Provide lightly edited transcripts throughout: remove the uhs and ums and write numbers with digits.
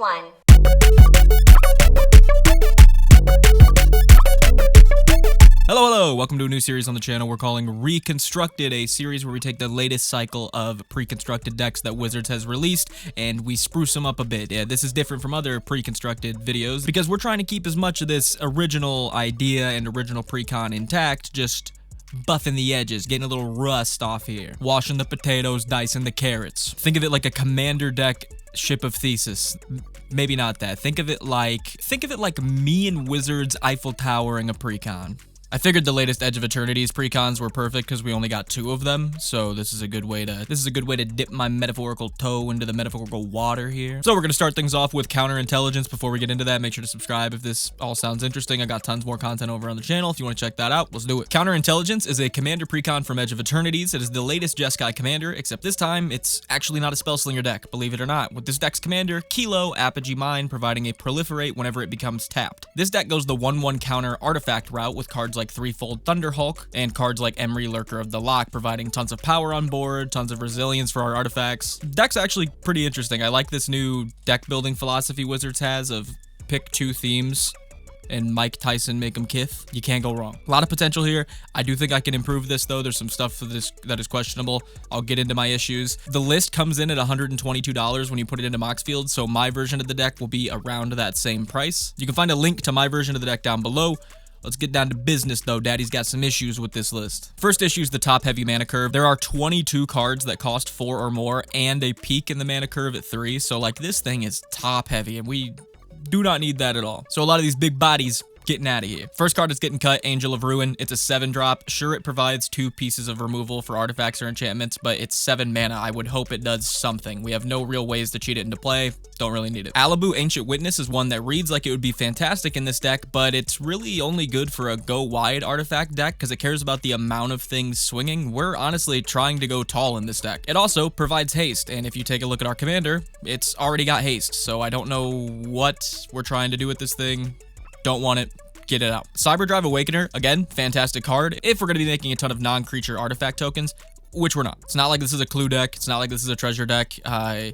1. Hello, welcome to a new series on the channel we're calling Reconstructed, a series where we take the latest cycle of pre-constructed decks that Wizards has released, and we spruce them up a bit. Yeah, this is different from other pre-constructed videos, because we're trying to keep as much of this original idea and original precon intact, just buffing the edges, getting a little rust off here, washing the potatoes, dicing the carrots. Think of it like a commander deck Ship of Thesis. Maybe not that. Think of it like me and Wizards Eiffel Towering a precon. I figured the latest Edge of Eternities precons were perfect because we only got 2 of them, so this is a good way to dip my metaphorical toe into the metaphorical water here. So we're gonna start things off with counterintelligence. Before we get into that, make sure to subscribe if this all sounds interesting. I got tons more content over on the channel. If you want to check that out, let's do it. Counterintelligence is a commander precon from Edge of Eternities. It is the latest Jeskai commander, except this time it's actually not a spellslinger deck, believe it or not. With this deck's commander, Kilo Apogee Mine, providing a proliferate whenever it becomes tapped. This deck goes the 1/1 counter artifact route with cards like Threefold Thunderhulk and cards like Emery Lurker of the Lock, providing tons of power on board, tons of resilience for our artifacts. Deck's actually pretty interesting. I like this new deck building philosophy Wizards has of pick 2 themes and Mike Tyson make them kith. You can't go wrong. A lot of potential here. I do think I can improve this though. There's some stuff for this that is questionable. I'll get into my issues. The list comes in at $122 when you put it into Moxfield, so my version of the deck will be around that same price. You can find a link to my version of the deck down below. Let's get down to business though. Daddy's got some issues with this list. First issue is the top heavy mana curve. There are 22 cards that cost 4 or more and a peak in the mana curve at 3. So like this thing is top heavy and we do not need that at all. So a lot of these big bodies getting out of here. First card is getting cut, Angel of Ruin. It's a 7-drop. Sure, it provides 2 pieces of removal for artifacts or enchantments, but it's 7 mana. I would hope it does something. We have no real ways to cheat it into play. Don't really need it. Alibu Ancient Witness is one that reads like it would be fantastic in this deck, but it's really only good for a go wide artifact deck because it cares about the amount of things swinging. We're honestly trying to go tall in this deck. It also provides haste, and if you take a look at our commander, it's already got haste, so I don't know what we're trying to do with this thing. Don't want it. Get it out. Cyberdrive Awakener, again, fantastic card. If we're going to be making a ton of non-creature artifact tokens, which we're not. It's not like this is a clue deck. It's not like this is a treasure deck.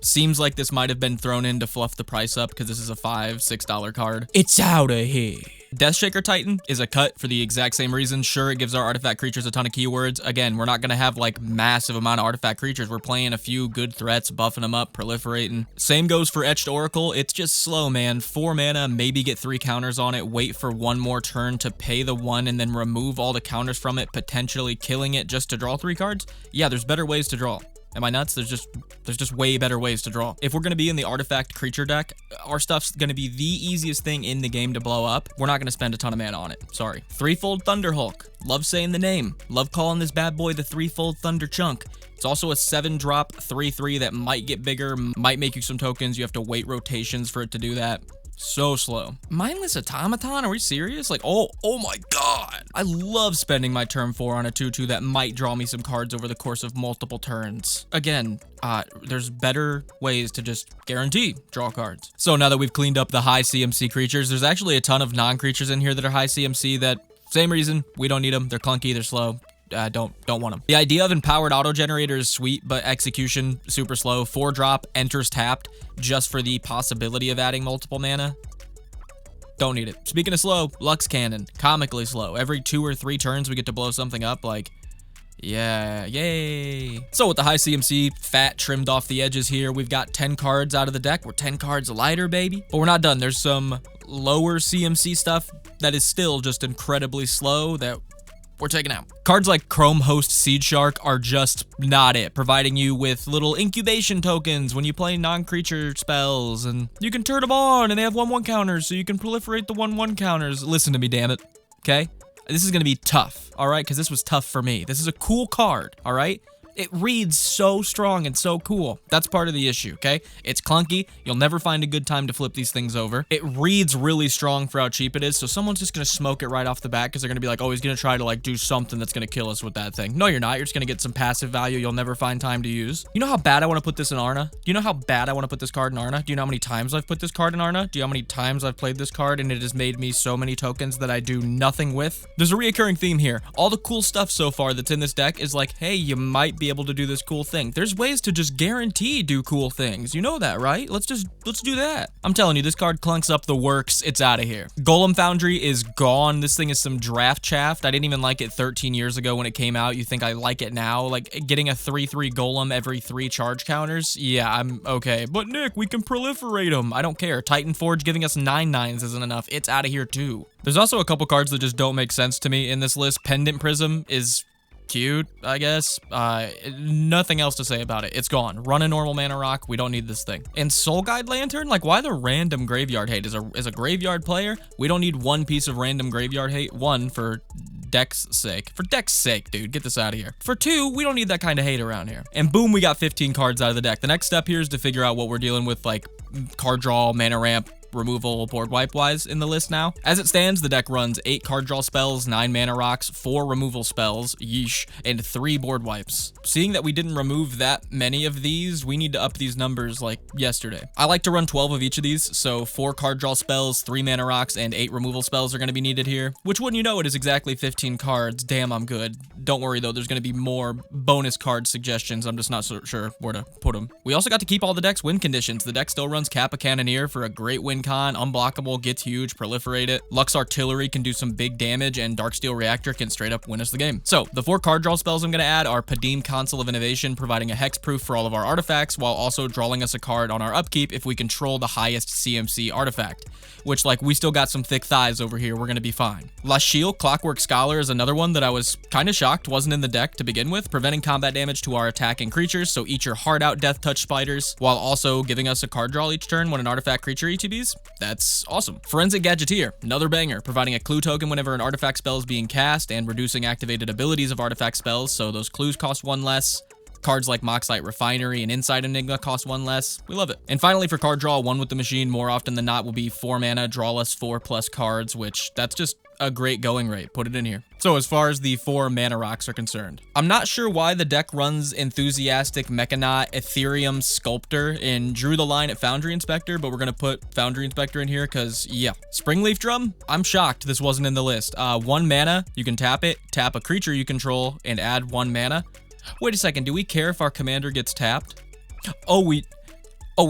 Seems like this might have been thrown in to fluff the price up because this is a $5, $6 card. It's out of here. Deathshaker Titan is a cut for the exact same reason. Sure, it gives our artifact creatures a ton of keywords. Again, we're not going to have like massive amount of artifact creatures. We're playing a few good threats, buffing them up, proliferating. Same goes for Etched Oracle. It's just slow, man. 4 mana, maybe get 3 counters on it, wait for 1 more turn to pay the 1 and then remove all the counters from it, potentially killing it just to draw 3 cards. Yeah, there's better ways to draw. Am I nuts? There's just way better ways to draw. If we're going to be in the artifact creature deck, our stuff's going to be the easiest thing in the game to blow up. We're not going to spend a ton of mana on it. Sorry. Threefold Thunderhulk. Love saying the name. Love calling this bad boy the Threefold Thunder Chunk. It's also a 7-drop 3/3 that might get bigger, might make you some tokens. You have to wait rotations for it to do that. So slow. Mindless Automaton? Are we serious? Like, oh my god. I love spending my turn 4 on a 2/2 that might draw me some cards over the course of multiple turns. Again, there's better ways to just guarantee draw cards. So now that we've cleaned up the high CMC creatures, there's actually a ton of non-creatures in here that are high CMC that, same reason, we don't need them. They're clunky, they're slow. Don't want them. The idea of empowered auto generator is sweet, but execution super slow. 4-drop enters tapped just for the possibility of adding multiple mana. Don't need it. Speaking of slow, Lux Cannon, comically slow. Every 2 or 3 turns we get to blow something up. Like, yeah, yay. So with the high CMC, fat trimmed off the edges here, we've got 10 cards out of the deck. We're 10 cards lighter, baby. But we're not done. There's some lower CMC stuff that is still just incredibly slow that we're taking out. Cards like Chrome Host Seed Shark are just not it, providing you with little incubation tokens when you play non-creature spells, and you can turn them on, and they have 1/1 counters, so you can proliferate the 1/1 counters. Listen to me, damn it, okay? This is gonna be tough, all right? Because this was tough for me. This is a cool card, all right? It reads so strong and so cool. That's part of the issue, okay? It's clunky. You'll never find a good time to flip these things over. It reads really strong for how cheap it is, so someone's just gonna smoke it right off the bat because they're gonna be like, oh, he's gonna try to like do something that's gonna kill us with that thing. No, you're not. You're just gonna get some passive value you'll never find time to use. You know how bad I want to put this in Arna? Do you know how bad I want to put this card in Arna? Do you know how many times I've put this card in Arna? Do you know how many times I've played this card and it has made me so many tokens that I do nothing with? There's a reoccurring theme here. All the cool stuff so far that's in this deck is like, hey, you might be able to do this cool thing. There's ways to just guarantee do cool things. You know that, right? Let's do that. I'm telling you, this card clunks up the works. It's out of here. Golem Foundry is gone. This thing is some draft chaff. I didn't even like it 13 years ago when it came out. You think I like it now? Like getting a 3/3 golem every 3 charge counters? Yeah, I'm okay. But Nick, we can proliferate them. I don't care. Titan Forge giving us 9/9s isn't enough. It's out of here too. There's also a couple cards that just don't make sense to me in this list. Pendant Prism is cute, I guess. Nothing else to say about it. It's gone. Run a normal mana rock. We don't need this thing. And Soul Guide Lantern? Like, why the random graveyard hate? As a graveyard player, we don't need one piece of random graveyard hate. One, for deck's sake. For deck's sake, dude, get this out of here. For two, we don't need that kind of hate around here. And boom, we got 15 cards out of the deck. The next step here is to figure out what we're dealing with, like card draw, mana ramp, removal, board wipe wise in the list now. As it stands, the deck runs 8 card draw spells, 9 mana rocks, 4 removal spells, yeesh, and 3 board wipes. Seeing that we didn't remove that many of these, we need to up these numbers like yesterday. I like to run 12 of each of these, so 4 card draw spells, 3 mana rocks, and 8 removal spells are going to be needed here, which wouldn't you know it is exactly 15 cards. Damn, I'm good. Don't worry though, there's going to be more bonus card suggestions. I'm just not so sure where to put them. We also got to keep all the deck's win conditions. The deck still runs Kappa Cannoneer for a great win con, unblockable, gets huge, proliferate it. Lux Artillery can do some big damage, and Darksteel Reactor can straight up win us the game. So the 4 card draw spells I'm going to add are Padim Console of Innovation, providing a hexproof for all of our artifacts, while also drawing us a card on our upkeep if we control the highest CMC artifact, which, like, we still got some thick thighs over here. We're going to be fine. Lasheel, Clockwork Scholar, is another one that I was kind of shocked wasn't in the deck to begin with, preventing combat damage to our attacking creatures, so eat your heart out, Death Touch Spiders, while also giving us a card draw each turn when an artifact creature ETBs. That's awesome. Forensic Gadgeteer, another banger, providing a clue token whenever an artifact spell is being cast and reducing activated abilities of artifact spells, so those clues cost 1 less. Cards like Moxite Refinery and Inside Enigma cost 1 less. We love it. And finally, for card draw, 1 with the machine more often than not will be 4 mana, draw us 4+ cards, which that's just a great going rate. Put it in here. So as far as the 4 mana rocks are concerned, I'm not sure why the deck runs Enthusiastic Mechanaut, Ethereum Sculptor, and drew the line at Foundry Inspector, but we're going to put Foundry Inspector in here because, yeah. Springleaf Drum, I'm shocked this wasn't in the list. 1 mana, you can tap it, tap a creature you control, and add 1 mana. Wait a second, do we care if our commander gets tapped? Oh, we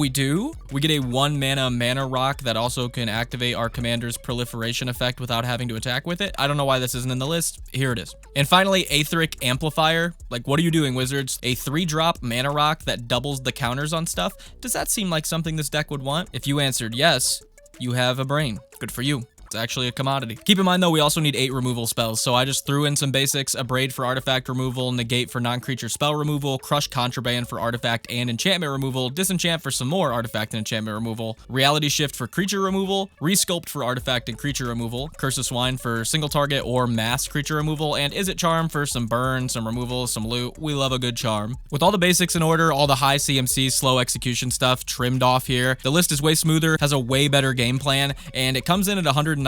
do? We get a 1 mana rock that also can activate our commander's proliferation effect without having to attack with it. I don't know why this isn't in the list. Here it is. And finally, Aetheric Amplifier. Like, what are you doing, Wizards? A 3-drop mana rock that doubles the counters on stuff? Does that seem like something this deck would want? If you answered yes, you have a brain. Good for you. It's actually a commodity. Keep in mind though, we also need 8 removal spells, so I just threw in some basics: Abrade for artifact removal, Negate for non-creature spell removal, Crush Contraband for artifact and enchantment removal, Disenchant for some more artifact and enchantment removal, Reality Shift for creature removal, Resculpt for artifact and creature removal, Curse of Swine for single target or mass creature removal, and Is It Charm for some burn, some removal, some loot. We love a good charm. With all the basics in order, all the high CMC, slow execution stuff trimmed off here, the list is way smoother, has a way better game plan, and it comes in at $119,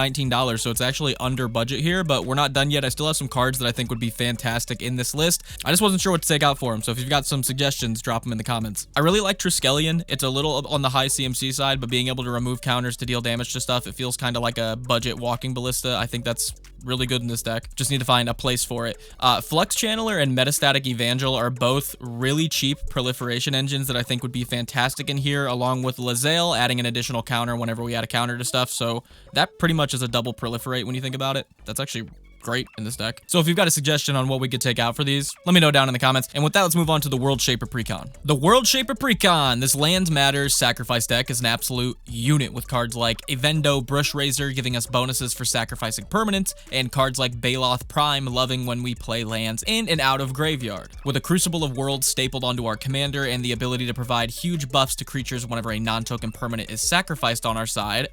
so it's actually under budget here, but we're not done yet. I still have some cards that I think would be fantastic in this list. I just wasn't sure what to take out for them, so if you've got some suggestions, drop them in the comments. I really like Triskelion. It's a little on the high CMC side, but being able to remove counters to deal damage to stuff, it feels kind of like a budget walking ballista. I think that's really good in this deck. Just need to find a place for it. Flux Channeler and Metastatic Evangel are both really cheap proliferation engines that I think would be fantastic in here, along with Lae'zel, adding an additional counter whenever we add a counter to stuff. So that pretty much is a double proliferate when you think about it. That's actually great in this deck. So if you've got a suggestion on what we could take out for these, let me know down in the comments. And with that, let's move on to the World Shaper Precon. The World Shaper Precon. This Lands Matters sacrifice deck is an absolute unit with cards like Evendo Brush Razor giving us bonuses for sacrificing permanents, and cards like Baloth Prime loving when we play lands in and out of graveyard. With a Crucible of Worlds stapled onto our commander and the ability to provide huge buffs to creatures whenever a non-token permanent is sacrificed on our side.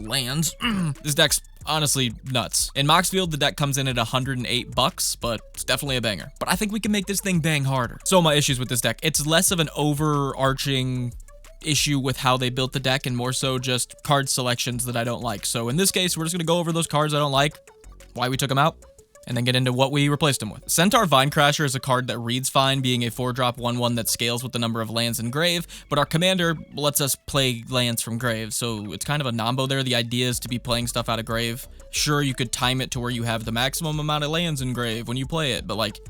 Lands. This deck's honestly nuts. In Moxfield, the deck comes in at $108, but it's definitely a banger. But I think we can make this thing bang harder. So my issues with this deck, it's less of an overarching issue with how they built the deck and more so just card selections that I don't like. So in this case, we're just gonna go over those cards I don't like, why we took them out, and then get into what we replaced them with. Centaur Vinecrasher is a card that reads fine, being a 4-drop 1/1 that scales with the number of lands in grave, but our commander lets us play lands from grave, so it's kind of a nombo there. The idea is to be playing stuff out of grave. Sure, you could time it to where you have the maximum amount of lands in grave when you play it, but like,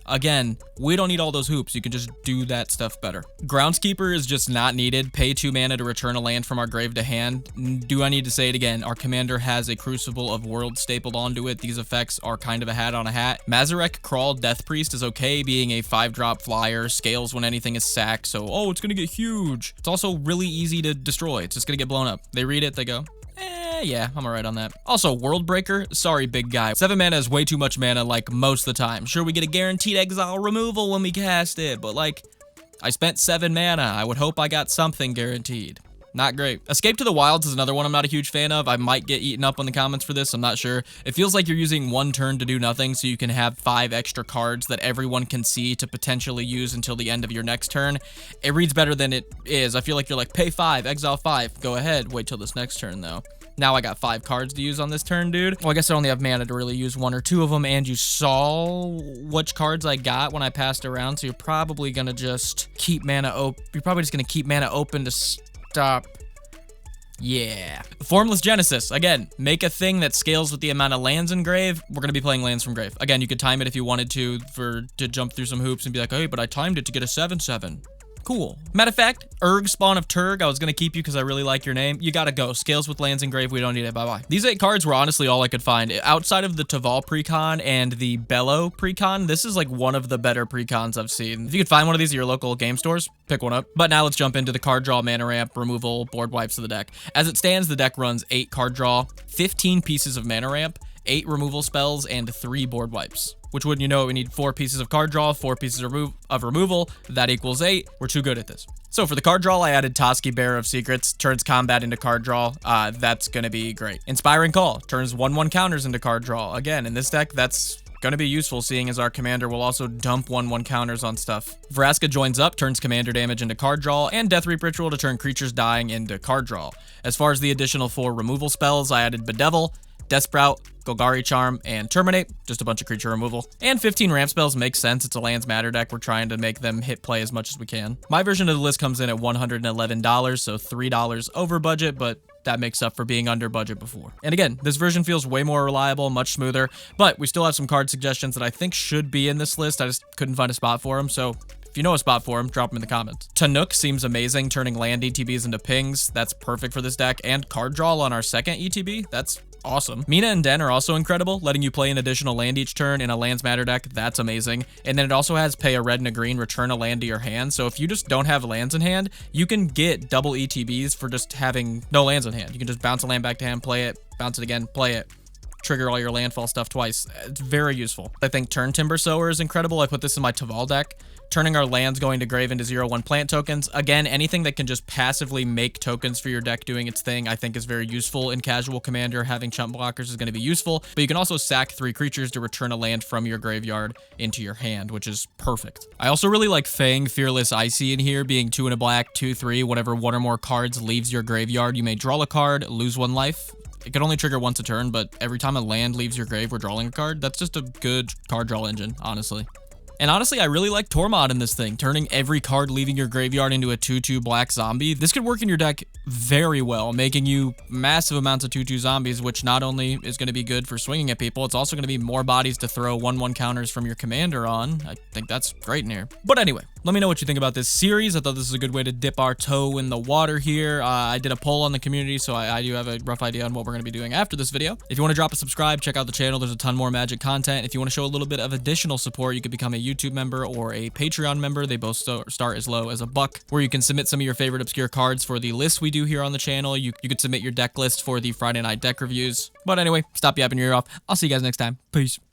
Again, we don't need all those hoops. You can just do that stuff better. Groundskeeper is just not needed. Pay 2 mana to return a land from our grave to hand. Do I need to say it again? Our commander has a Crucible of Worlds stapled onto it. These effects are kind of a hat on a hat. Mazarek Crawl Death Priest is okay, being a 5-drop flyer. Scales when anything is sacked, so, oh, it's gonna get huge. It's also really easy to destroy. It's just gonna get blown up. They read it, they go, yeah, I'm alright on that. Also, World Breaker, sorry, big guy. 7 mana is way too much mana, like, most of the time. Sure, we get a guaranteed exile removal when we cast it, but, like, I spent 7 mana. I would hope I got something guaranteed. Not great. Escape to the Wilds is another one I'm not a huge fan of. I might get eaten up on the comments for this, I'm not sure. It feels like you're using 1 turn to do nothing, so you can have 5 extra cards that everyone can see to potentially use until the end of your next turn. It reads better than it is. I feel like you're like, pay 5, exile 5, go ahead, wait till this next turn, though. Now I got 5 cards to use on this turn, dude. Well, I guess I only have mana to really use 1 or 2 of them, and you saw which cards I got when I passed around, so you're probably gonna just keep mana open. You're probably just gonna keep mana open to stop. Yeah. Formless Genesis. Again, make a thing that scales with the amount of lands in grave. We're gonna be playing lands from grave. Again, you could time it if you wanted to jump through some hoops and be like, hey, but I timed it to get a 7/7. Cool. Matter of fact, Urg, Spawn of Turg, I was going to keep you because I really like your name. You got to go. Scales with lands engrave. We don't need it. Bye-bye. These 8 cards were honestly all I could find. Outside of the Taval Precon and the Bellow Precon, this is like one of the better Precons I've seen. If you could find one of these at your local game stores, pick one up. But now let's jump into the card draw, mana ramp, removal, board wipes of the deck. As it stands, the deck runs 8 card draw, 15 pieces of mana ramp, 8 removal spells, and 3 board wipes. Which, wouldn't you know, we need 4 pieces of card draw, 4 pieces of removal. That equals 8. We're too good at this. So for the card draw, I added Toski, Bearer of Secrets. Turns combat into card draw. That's going to be great. Inspiring Call. Turns 1/1 counters into card draw. Again, in this deck, that's going to be useful, seeing as our commander will also dump 1/1 counters on stuff. Vraska Joins Up turns commander damage into card draw, and Death Reap Ritual to turn creatures dying into card draw. As far as the additional 4 removal spells, I added Bedevil, Deathsprout, Golgari Charm, and Terminate, just a bunch of creature removal. And 15 ramp spells makes sense. It's a lands matter deck. We're trying to make them hit play as much as we can. My version of the list comes in at $111, so $3 over budget, but that makes up for being under budget before. And again, this version feels way more reliable, much smoother, but we still have some card suggestions that I think should be in this list. I just couldn't find a spot for them, so if you know a spot for him, drop them in the comments. Tanuk seems amazing, turning land ETBs into pings. That's perfect for this deck. And card draw on our second ETB. That's awesome. Mina and Den are also incredible, letting you play an additional land each turn in a lands matter deck. That's amazing. And then it also has pay a red and a green, return a land to your hand. So if you just don't have lands in hand, you can get double ETBs for just having no lands in hand. You can just bounce a land back to hand, play it, bounce it again, play it. Trigger all your landfall stuff twice. It's very useful. I think Turn Timber Sower is incredible. I put this in my Taval deck. Turning our lands going to grave into 0/1 plant tokens. Again, anything that can just passively make tokens for your deck doing its thing, I think is very useful in casual commander. Having chump blockers is going to be useful, but you can also sack 3 creatures to return a land from your graveyard into your hand, which is perfect. I also really like Fang Fearless Icy in here, being 2 and a black, 2/3. Whenever 1 or more cards leaves your graveyard, you may draw a card, lose 1 life. It can only trigger once a turn, but every time a land leaves your grave, we're drawing a card. That's just a good card draw engine, honestly. And honestly, I really like Tormod in this thing, turning every card leaving your graveyard into a 2/2 black zombie. This could work in your deck very well, making you massive amounts of 2/2 zombies, which not only is going to be good for swinging at people, it's also going to be more bodies to throw 1/1 counters from your commander on. I think that's great in here. But anyway, let me know what you think about this series. I thought this was a good way to dip our toe in the water here. I did a poll on the community, so I do have a rough idea on what we're going to be doing after this video. If you want to drop a subscribe, check out the channel. There's a ton more Magic content. If you want to show a little bit of additional support, you could become a YouTube member or a Patreon member. They both start as low as $1, where you can submit some of your favorite obscure cards for the list we do here on the channel. You could submit your deck list for the Friday night deck reviews. But anyway, stop yapping your ear off. I'll see you guys next time. Peace.